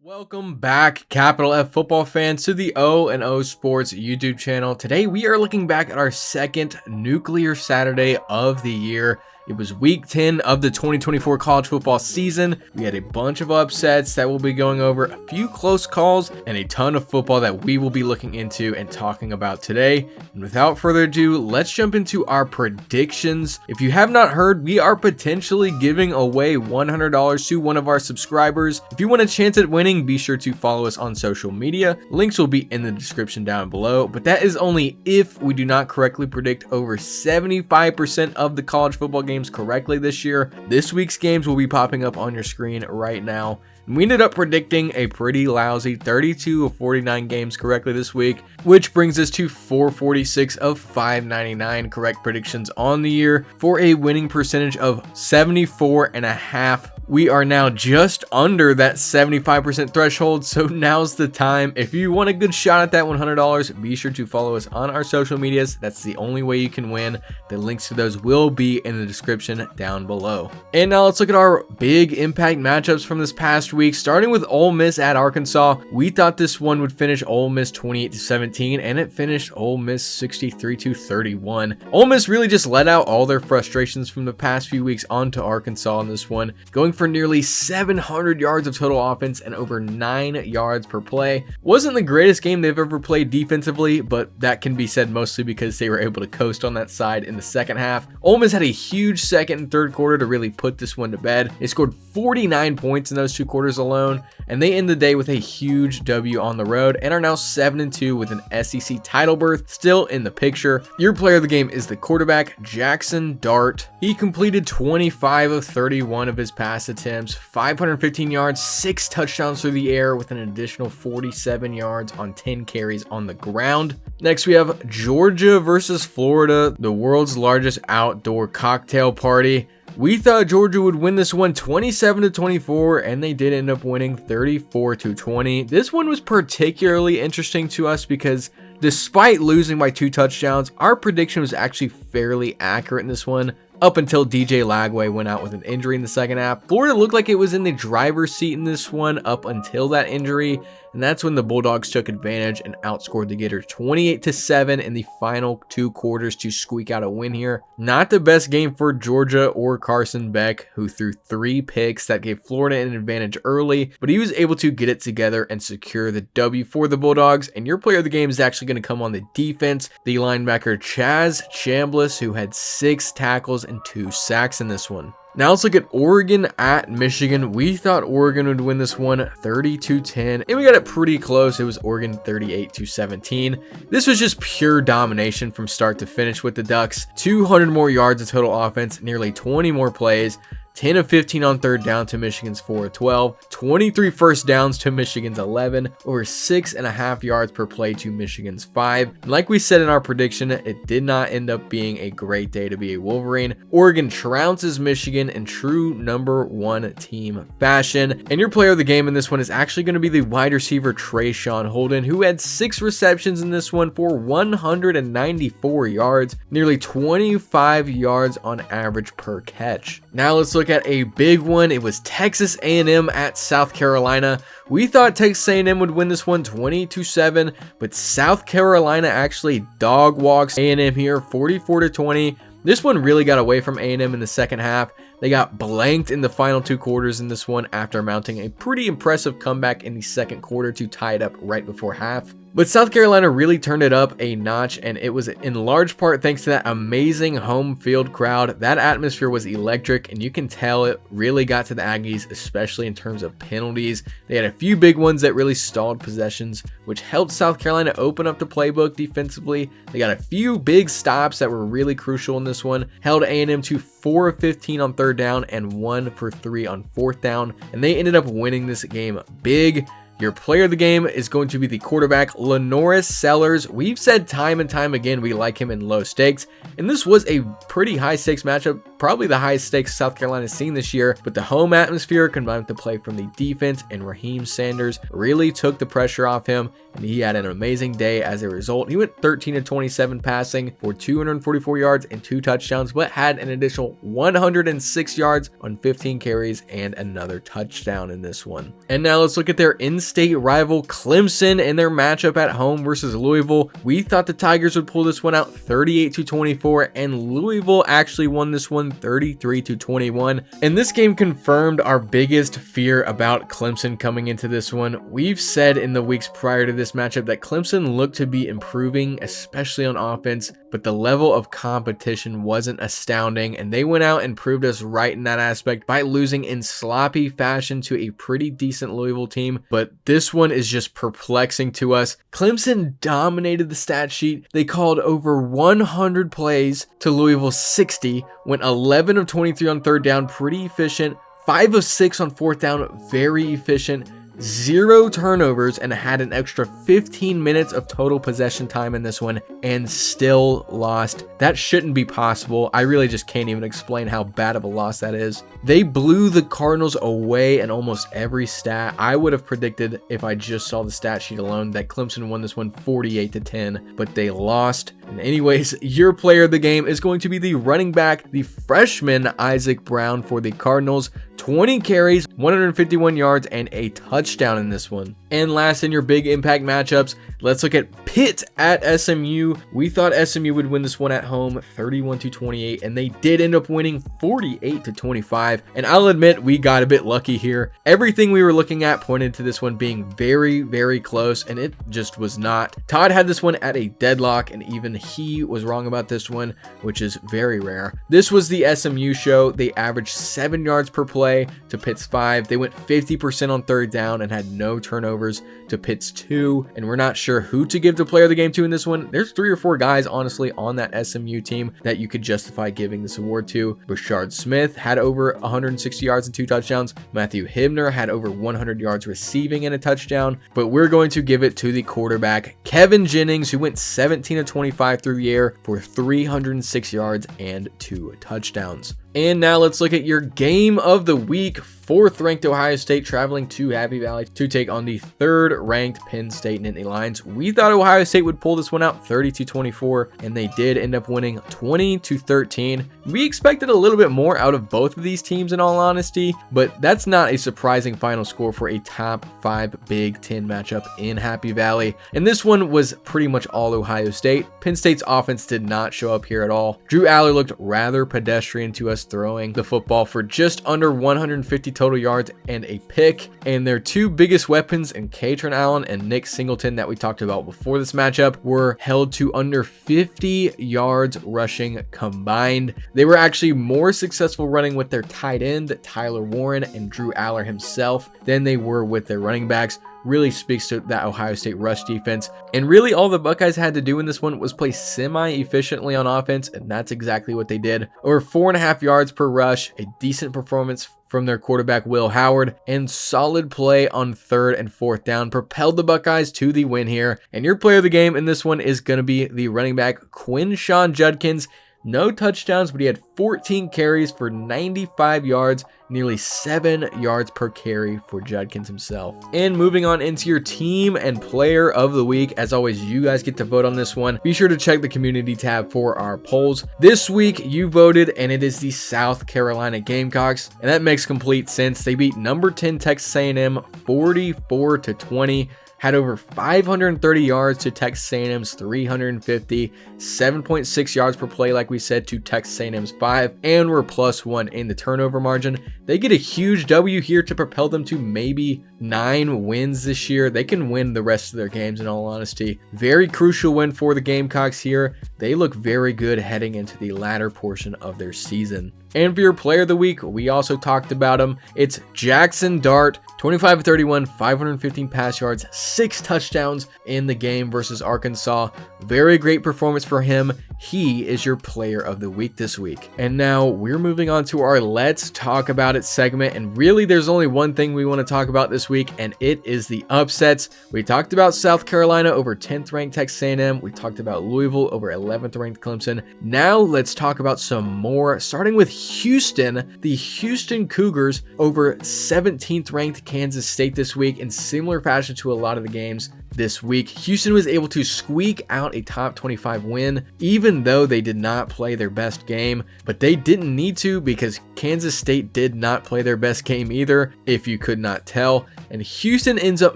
Welcome back, capital F football fans, to the O&O Sports YouTube channel. Today we are looking back at our second nuclear Saturday of the year. It was week 10 of the 2024 college football season. We had a bunch of upsets that we'll be going over, a few close calls, and a ton of football that we will be looking into and talking about today. And without further ado, let's jump into our predictions. If you have not heard, we are potentially giving away $100 to one of our subscribers. If you want a chance at winning, be sure to follow us on social media. Links will be in the description down below, but that is only if we do not correctly predict over 75% of the college football games correctly this year. This week's games will be popping up on your screen right now. And we ended up predicting a pretty lousy 32 of 49 games correctly this week, which brings us to 446 of 599 correct predictions on the year for a winning percentage of 74.5%. We are now just under that 75% threshold, so now's the time. If you want a good shot at that $100, be sure to follow us on our social medias. That's the only way you can win. The links to those will be in the description down below. And now let's look at our big impact matchups from this past week, starting with Ole Miss at Arkansas. We thought this one would finish Ole Miss 28-17, and it finished Ole Miss 63-31. Ole Miss really just let out all their frustrations from the past few weeks onto Arkansas in this one, going for nearly 700 yards of total offense and over 9 yards per play. Wasn't the greatest game they've ever played defensively, but that can be said mostly because they were able to coast on that side in the second half. Ole Miss had a huge second and third quarter to really put this one to bed. They scored 49 points in those two quarters alone, and they end the day with a huge W on the road and are now 7-2 with an SEC title berth still in the picture. Your player of the game is the quarterback, Jackson Dart. He completed 25 of 31 of his pass attempts, 515 yards, 6 touchdowns through the air with an additional 47 yards on 10 carries on the ground. Next, we have Georgia versus Florida, the world's largest outdoor cocktail party. We thought Georgia would win this one 27-24, and they did end up winning 34-20. This one was particularly interesting to us because despite losing by 2 touchdowns, our prediction was actually fairly accurate in this one, up until DJ Lagway went out with an injury in the second half. Florida looked like it was in the driver's seat in this one up until that injury, and that's when the Bulldogs took advantage and outscored the Gators 28-7 in the final 2 quarters to squeak out a win here. Not the best game for Georgia or Carson Beck, who threw 3 picks that gave Florida an advantage early, but he was able to get it together and secure the W for the Bulldogs. And your player of the game is actually going to come on the defense, the linebacker Chaz Chambliss, who had 6 tackles and 2 sacks in this one. Now let's look at Oregon at Michigan. We thought Oregon would win this one 32-10, and we got it pretty close. It was Oregon 38-17. This was just pure domination from start to finish with the Ducks. 200 more yards of total offense, nearly 20 more plays. 10 of 15 on third down to Michigan's 4 of 12, 23 first downs to Michigan's 11, over 6.5 yards per play to Michigan's 5. And like we said in our prediction, it did not end up being a great day to be a Wolverine. Oregon trounces Michigan in true #1 team fashion. And your player of the game in this one is actually going to be the wide receiver Trayshawn Holden, who had 6 receptions in this one for 194 yards, nearly 25 yards on average per catch. Now let's look at a big one. It was Texas A&M at South Carolina. We thought Texas A&M would win this one 20-7, but South Carolina actually dog walks A&M here 44-20. This one really got away from A&M in the second half. They got blanked in the final 2 quarters in this one after mounting a pretty impressive comeback in the second quarter to tie it up right before half. But South Carolina really turned it up a notch, and it was in large part thanks to that amazing home field crowd. That atmosphere was electric, and you can tell it really got to the Aggies, especially in terms of penalties. They had a few big ones that really stalled possessions, which helped South Carolina open up the playbook defensively. They got a few big stops that were really crucial in this one, held A&M to 4 of 15 on third down and 1 for 3 on fourth down, and they ended up winning this game big. Your player of the game is going to be the quarterback, Lenoris Sellers. We've said time and time again we like him in low stakes, and this was a pretty high stakes matchup, probably the highest stakes South Carolina's seen this year, but the home atmosphere combined with the play from the defense and Raheem Sanders really took the pressure off him, and he had an amazing day as a result. He went 13 of 27 passing for 244 yards and 2 touchdowns, but had an additional 106 yards on 15 carries and another touchdown in this one. And now let's look at their in-state rival Clemson and their matchup at home versus Louisville. We thought the Tigers would pull this one out 38-24, and Louisville actually won this one 33-21. And this game confirmed our biggest fear about Clemson coming into this one. We've said in the weeks prior to this matchup that Clemson looked to be improving, especially on offense, but the level of competition wasn't astounding, and they went out and proved us right in that aspect by losing in sloppy fashion to a pretty decent Louisville team. But this one is just perplexing to us. Clemson dominated the stat sheet. They called over 100 plays to Louisville's 60, went 11 of 23 on third down, pretty efficient, 5 of 6 on fourth down, very efficient, 0 turnovers, and had an extra 15 minutes of total possession time in this one, and still lost. That shouldn't be possible. I really just can't even explain how bad of a loss that is. They blew the Cardinals away in almost every stat. I would have predicted, if I just saw the stat sheet alone, that Clemson won this one 48-10, but they lost. And anyways, your player of the game is going to be the running back, the freshman Isaac Brown for the Cardinals. 20 carries, 151 yards, and a touchdown in this one. And last in your big impact matchups, let's look at Pitt at SMU. We thought SMU would win this one at home 31-28, and they did end up winning 48-25. And I'll admit, we got a bit lucky here. Everything we were looking at pointed to this one being very, very close, and it just was not. Todd had this one at a deadlock, and even he was wrong about this one, which is very rare. This was the SMU show. They averaged 7 yards per play to Pitt's 5. They went 50% on third down and had no turnovers to Pitt's 2. And we're not sure who to give the player of the game to in this one. There's 3 or 4 guys, honestly, on that SMU team that you could justify giving this award to. Brashard Smith had over 160 yards and 2 touchdowns. Matthew Hibner had over 100 yards receiving and a touchdown. But we're going to give it to the quarterback, Kevin Jennings, who went 17 of 25 through the air for 306 yards and 2 touchdowns. And now let's look at your game of the week. 4th ranked Ohio State traveling to Happy Valley to take on the 3rd ranked Penn State Nittany Lions. We thought Ohio State would pull this one out 30-24, and they did end up winning 20-13. We expected a little bit more out of both of these teams in all honesty, but that's not a surprising final score for a top 5 Big Ten matchup in Happy Valley. And this one was pretty much all Ohio State. Penn State's offense did not show up here at all. Drew Aller looked rather pedestrian to us, throwing the football for just under 150 total yards and a pick. And their 2 biggest weapons in Katron Allen and Nick Singleton that we talked about before this matchup were held to under 50 yards rushing combined. They were actually more successful running with their tight end, Tyler Warren, and Drew Aller himself than they were with their running backs. Really speaks to that Ohio State rush defense. And really all the Buckeyes had to do in this one was play semi-efficiently on offense, and that's exactly what they did. Over 4.5 yards per rush, a decent performance from their quarterback Will Howard, and solid play on 3rd and 4th down propelled the Buckeyes to the win here. And your player of the game in this one is going to be the running back Quinshawn Judkins. No touchdowns, but he had 14 carries for 95 yards, nearly 7 yards per carry for Judkins himself. And moving on into your team and player of the week, as always, you guys get to vote on this one. Be sure to check the community tab for our polls. This week you voted, and it is the South Carolina Gamecocks, and that makes complete sense. They beat number 10 Texas A&M 44-20. Had over 530 yards to Texas A&M's 350, 7.6 yards per play, like we said, to Texas A&M's 5, and were +1 in the turnover margin. They get a huge W here to propel them to maybe 9 wins this year. They can win the rest of their games, in all honesty. Very crucial win for the Gamecocks here. They look very good heading into the latter portion of their season. And for your player of the week, we also talked about him. It's Jackson Dart, 25-31, 515 pass yards, 6 touchdowns in the game versus Arkansas. Very great performance for him. He is your player of the week this week. And now we're moving on to our Let's Talk About It segment. And really, there's only one thing we want to talk about this week, and it is the upsets. We talked about South Carolina over 10th ranked Texas A&M. We talked about Louisville over 11th ranked Clemson. Now let's talk about some more, starting with Houston, the Houston Cougars, over 17th ranked Kansas State this week in similar fashion to a lot of the games this week. Houston was able to squeak out a top 25 win, even though they did not play their best game, but they didn't need to because Kansas State did not play their best game either, if you could not tell. And Houston ends up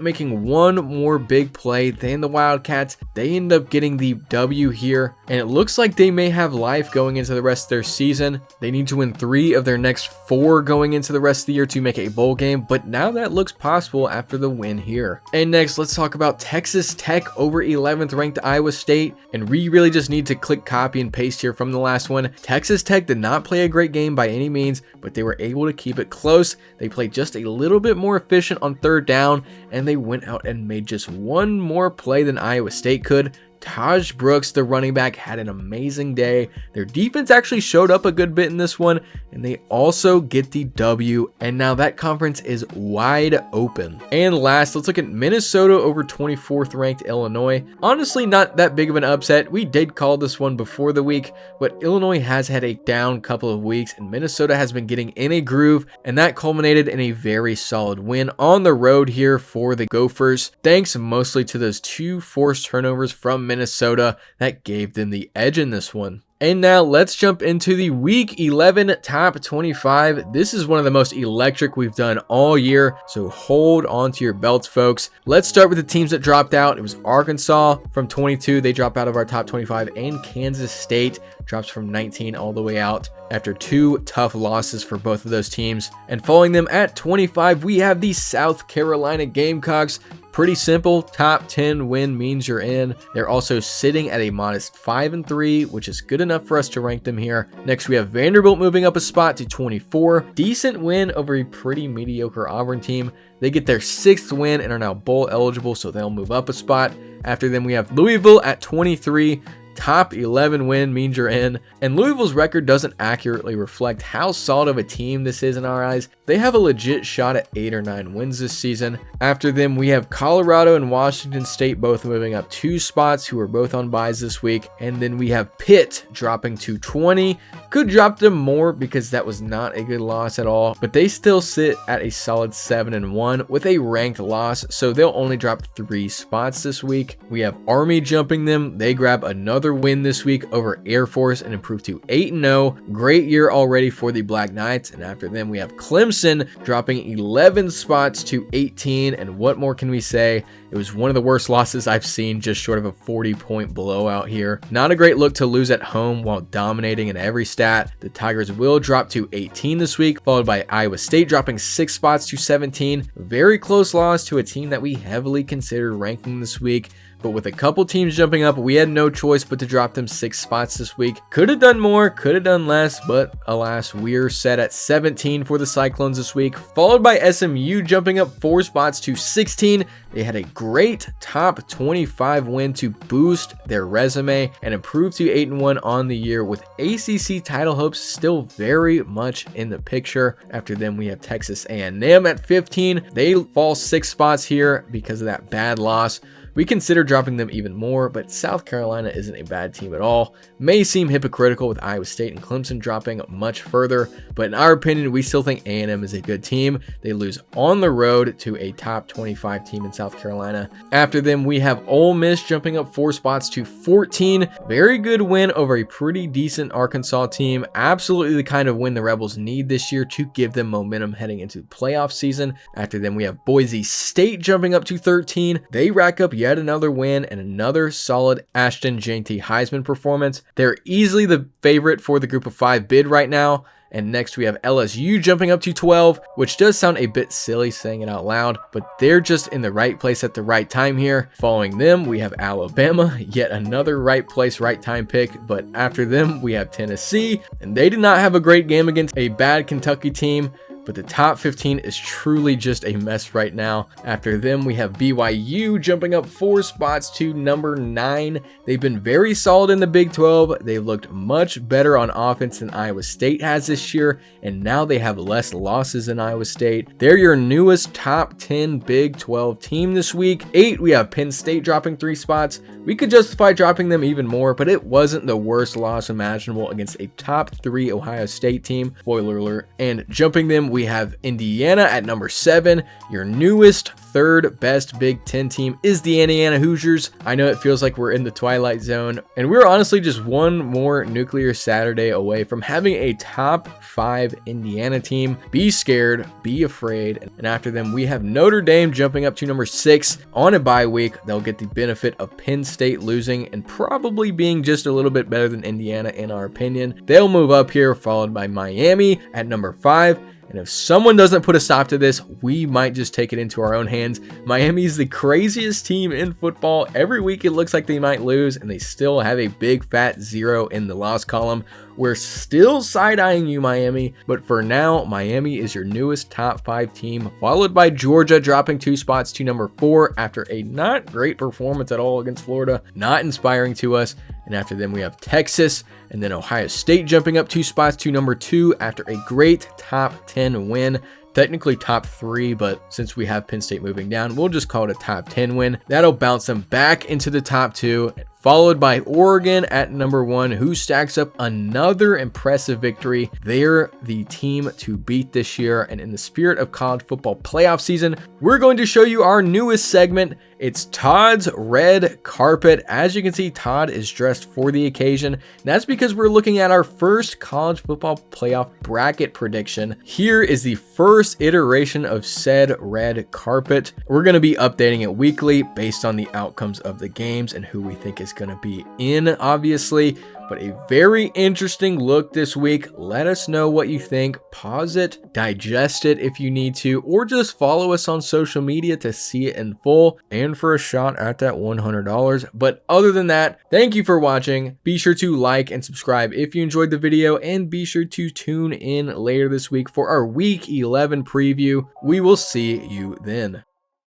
making one more big play than the Wildcats. They end up getting the W here, and it looks like they may have life going into the rest of their season. They need to win 3 of their next 4 going into the rest of the year to make a bowl game, but now that looks possible after the win here. And next, let's talk about Texas Tech over 11th ranked Iowa State, and we really just need to click copy and paste here from the last one. Texas Tech did not play a great game by any means, but they were able to keep it close. They played just a little bit more efficient on third down, and they went out and made just one more play than Iowa State could. Taj Brooks, the running back, had an amazing day. Their defense actually showed up a good bit in this one, and they also get the W, and now that conference is wide open. And last, let's look at Minnesota over 24th ranked Illinois. Honestly, not that big of an upset. We did call this one before the week, but Illinois has had a down couple of weeks, and Minnesota has been getting in a groove, and that culminated in a very solid win on the road here for the Gophers, thanks mostly to those 2 forced turnovers from Minnesota that gave them the edge in this one. And now let's jump into the week 11 top 25. This is one of the most electric we've done all year, so hold on to your belts, folks. Let's start with the teams that dropped out. It was Arkansas from 22. They drop out of our top 25, and Kansas State drops from 19 all the way out after 2 tough losses for both of those teams. And following them at 25, we have the South Carolina Gamecocks. Pretty simple, top 10 win means you're in. They're also sitting at a modest 5-3, which is good enough for us to rank them here. Next, we have Vanderbilt moving up a spot to 24. Decent win over a pretty mediocre Auburn team. They get their 6th win and are now bowl eligible, so they'll move up a spot. After them, we have Louisville at 23. Top 11 win means you're in, and Louisville's record doesn't accurately reflect how solid of a team this is in our eyes. They have a legit shot at 8 or 9 wins this season. After them, we have Colorado and Washington State both moving up 2 spots, who are both on byes this week. And then we have Pitt dropping to 20. Could drop them more because that was not a good loss at all, but they still sit at a solid 7-1 with a ranked loss, so they'll only drop 3 spots this week. We have Army jumping them. They grab another win this week over Air Force and improve to 8-0. Great year already for the Black Knights. And after them, we have Clemson dropping 11 spots to 18. And what more can we say? It was one of the worst losses I've seen, just short of a 40-point blowout here. Not a great look to lose at home while dominating in every stat. The Tigers will drop to 18 this week, followed by Iowa State dropping 6 spots to 17. Very close loss to a team that we heavily considered ranking this week. But with a couple teams jumping up, we had no choice but to drop them 6 spots this week. Could have done more, could have done less, but alas, we're set at 17 for the Cyclones this week, followed by SMU jumping up 4 spots to 16. They had a great top 25 win to boost their resume and improve to 8-1 on the year, with ACC title hopes still very much in the picture. After them, we have Texas A&M at 15. They fall 6 spots here because of that bad loss. We consider dropping them even more, but South Carolina isn't a bad team at all. May seem hypocritical with Iowa State and Clemson dropping much further, but in our opinion, we still think A&M is a good team. They lose on the road to a top 25 team in South Carolina. After them, we have Ole Miss jumping up 4 spots to 14. Very good win over a pretty decent Arkansas team. Absolutely the kind of win the Rebels need this year to give them momentum heading into the playoff season. After them, we have Boise State jumping up to 13. They rack up yet another win and another solid Ashton Jeanty Heisman performance. They're easily the favorite for the group of 5 bid right now. And next we have LSU jumping up to 12, which does sound a bit silly saying it out loud, but they're just in the right place at the right time here. Following them, we have Alabama, yet another right place, right time pick. But after them, we have Tennessee, and they did not have a great game against a bad Kentucky team, but the top 15 is truly just a mess right now. After them, we have BYU jumping up 4 spots to number 9. They've been very solid in the Big 12. They've looked much better on offense than Iowa State has this year, and now they have less losses than Iowa State. They're your newest top 10 Big 12 team this week. 8, we have Penn State dropping 3 spots. We could justify dropping them even more, but it wasn't the worst loss imaginable against a top 3 Ohio State team. Spoiler alert. And jumping them, we have Indiana at number 7. Your newest 3rd best Big 10 team is the Indiana Hoosiers. I know it feels like we're in the twilight zone, and we're honestly just one more Nuclear Saturday away from having a top 5 Indiana team. Be scared, be afraid. And after them, we have Notre Dame jumping up to number 6 on a bye week. They'll get the benefit of Penn State losing and probably being just a little bit better than Indiana in our opinion. They'll move up here, followed by Miami at number 5. And if someone doesn't put a stop to this, we might just take it into our own hands. Miami is the craziest team in football. Every week it looks like they might lose, and they still have a big fat 0 in the loss column. We're still side-eyeing you, Miami, but for now, Miami is your newest top 5 team, followed by Georgia dropping 2 spots to number 4 after a not great performance at all against Florida, not inspiring to us. And after them, we have Texas, and then Ohio State jumping up 2 spots to number 2 after a great top 10 win. Technically top 3, but since we have Penn State moving down, we'll just call it a top 10 win. That'll bounce them back into the top 2, followed by Oregon at number 1, who stacks up another impressive victory. They're the team to beat this year, and in the spirit of college football playoff season, we're going to show you our newest segment. It's Todd's red carpet. As you can see, Todd is dressed for the occasion. And that's because we're looking at our first college football playoff bracket prediction. Here is the first iteration of said red carpet. We're going to be updating it weekly based on the outcomes of the games and who we think is going to be in, obviously. But a very interesting look this week. Let us know what you think. Pause it, digest it if you need to, or just follow us on social media to see it in full and for a shot at that $100. But other than that, thank you for watching. Be sure to like and subscribe if you enjoyed the video, and be sure to tune in later this week for our Week 11 preview. We will see you then.